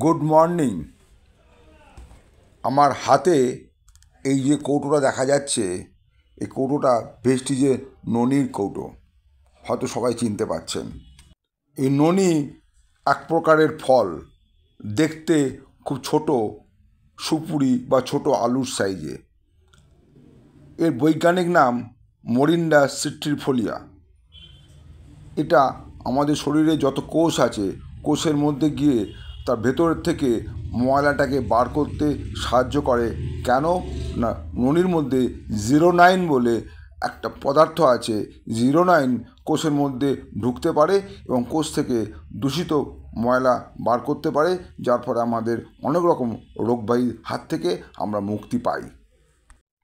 Good morning. আমার হাতে এই যে কৌটোটা দেখা যাচ্ছে, এই কৌটোটা ভেস্টিজের ননির কৌটো, হয়তো সবাই চিনতে পারছেন। এই ননি এক প্রকারের ফল, দেখতে খুব ছোট, সুপুরি বা ছোট আলুর সাইজে। এর বৈজ্ঞানিক নাম মোরিন্ডা সিট্রিফোলিয়া। এটা আমাদের শরীরে যত কোষ আছে, কোষের মধ্যে গিয়ে তার ভেতরের থেকে ময়লাটাকে বার করতে সাহায্য করে। কেন না, ননির মধ্যে 09 বলে একটা পদার্থ আছে। 09 কোষের মধ্যে ঢুকতে পারে এবং কোষ থেকে দূষিত ময়লা বার করতে পারে, যার ফলে আমাদের অনেক রকম রোগবাহীর হাত থেকে আমরা মুক্তি পাই।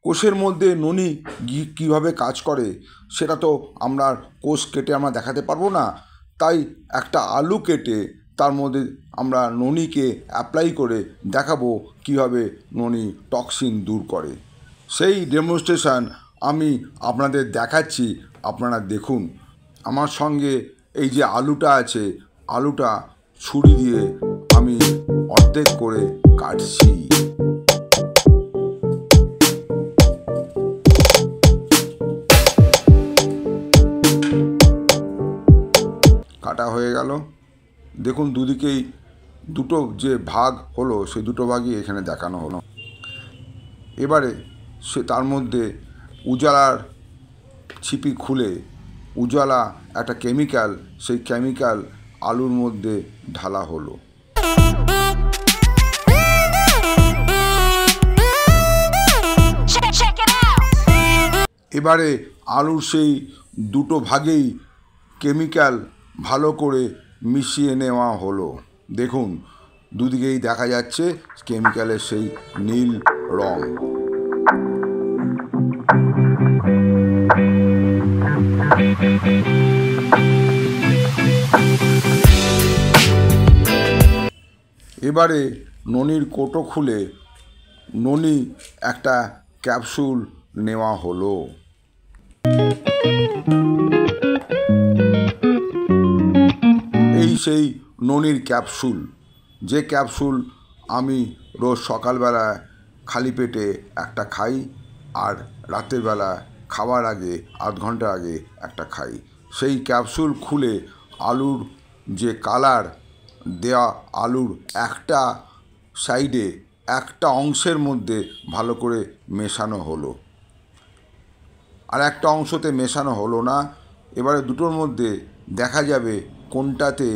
কোষের মধ্যে ননি কীভাবে কাজ করে সেটা তো আমরা কোষ কেটে আমরা দেখাতে পারবো না, তাই একটা আলু কেটে তার মধ্যে আমরা ননিকে অ্যাপ্লাই করে দেখাবো কীভাবে ননি টক্সিন দূর করে। সেই ডেমনস্ট্রেশন আমি আপনাদের দেখাচ্ছি, আপনারা দেখুন। আমার সঙ্গে এই যে আলুটা আছে, আলুটা ছুরি দিয়ে আমি অর্ধেক করে কাটছি। কাটা হয়ে গেল। দেখুন, দুদিকেই দুটো যে ভাগ হলো, সেই দুটো ভাগই এখানে দেখানো হলো। এবারে তার মধ্যে উজালার ছিপি খুলে উজালা একটা কেমিক্যাল, সেই কেমিক্যাল আলুর মধ্যে ঢালা হলো। এবারে আলুর সেই দুটো ভাগেই কেমিক্যাল ভালো করে মিশিয়ে নেওয়া হলো। দেখুন, দুদিকেই দেখা যাচ্ছে কেমিক্যালের সেই নীল রং। এবারে ননির কৌটো খুলে ননি একটা ক্যাপসুল নেওয়া হলো। এই সেই ননির ক্যাপসুল, যে ক্যাপসুল আমি রোজ সকালবেলা খালি পেটে একটা খাই, আর রাতের বেলা খাওয়ার আগে আধ ঘন্টা আগে একটা খাই। সেই ক্যাপসুল খুলে আলুর যে কালার দেওয়া, আলুর একটা সাইডে একটা অংশের মধ্যে ভালো করে মেশানো হলো, আর একটা অংশতে মেশানো হলো না। এবারে দুটোর মধ্যে দেখা যাবে কোনটাতে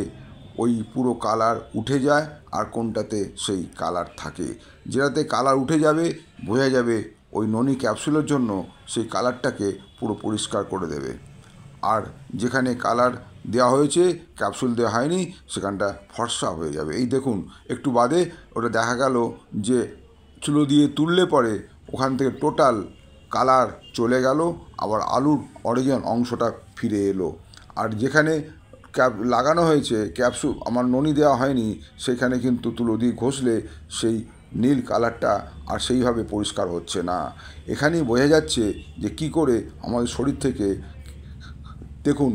ওই পুরো কালার উঠে যায় আর কোনটাতে সেই কালার থাকে। যেটাতে কালার উঠে যাবে বোঝা যাবে ওই ননি ক্যাপসুলের জন্য সেই কালারটাকে পুরো পরিষ্কার করে দেবে, আর যেখানে কালার দেওয়া হয়েছে, ক্যাপসুল দেওয়া হয়নি, সেখানটা ফর্সা হয়ে যাবে। এই দেখুন, একটু বাদে ওটা দেখা গেল যে চুলো দিয়ে তুললে পরে ওখান থেকে টোটাল কালার চলে গেল, আবার আলুর অরিজিনাল অংশটা ফিরে এলো। আর যেখানে লাগানো হয়েছে ক্যাপসুল, আমার ননি দেওয়া হয়নি, সেখানে কিন্তু তুলো দিয়ে ঘষলে সেই নীল কালারটা আর সেইভাবে পরিষ্কার হচ্ছে না। এখানেই বোঝা যাচ্ছে যে কি করে আমাদের শরীর থেকে, দেখুন,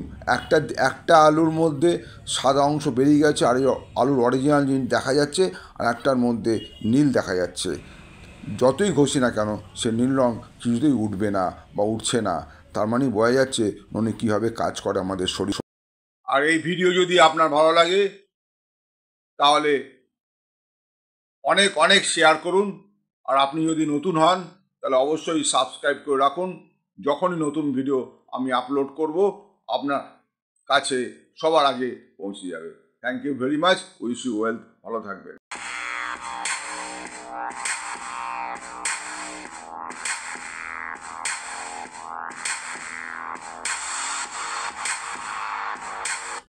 একটা আলুর মধ্যে সাদা অংশ বেরিয়ে গেছে, আর আলুর অরিজিনাল জিনিস দেখা যাচ্ছে, আর একটার মধ্যে নীল দেখা যাচ্ছে। যতই ঘষি না কেন সে নীল রং কিছুতেই উঠবে না বা উঠছে না। তার মানে বোঝা যাচ্ছে ননি কীভাবে কাজ করে আমাদের শরীর। আর এই ভিডিও যদি আপনার ভালো লাগে তাহলে অনেক অনেক শেয়ার করুন, আর আপনি যদি নতুন হন তাহলে অবশ্যই সাবস্ক্রাইব করে রাখুন। যখনই নতুন ভিডিও আমি আপলোড করব আপনার কাছে সবার আগে পৌঁছে যাবে। Thank you very much. Wish you wealth. ভালো থাকবেন।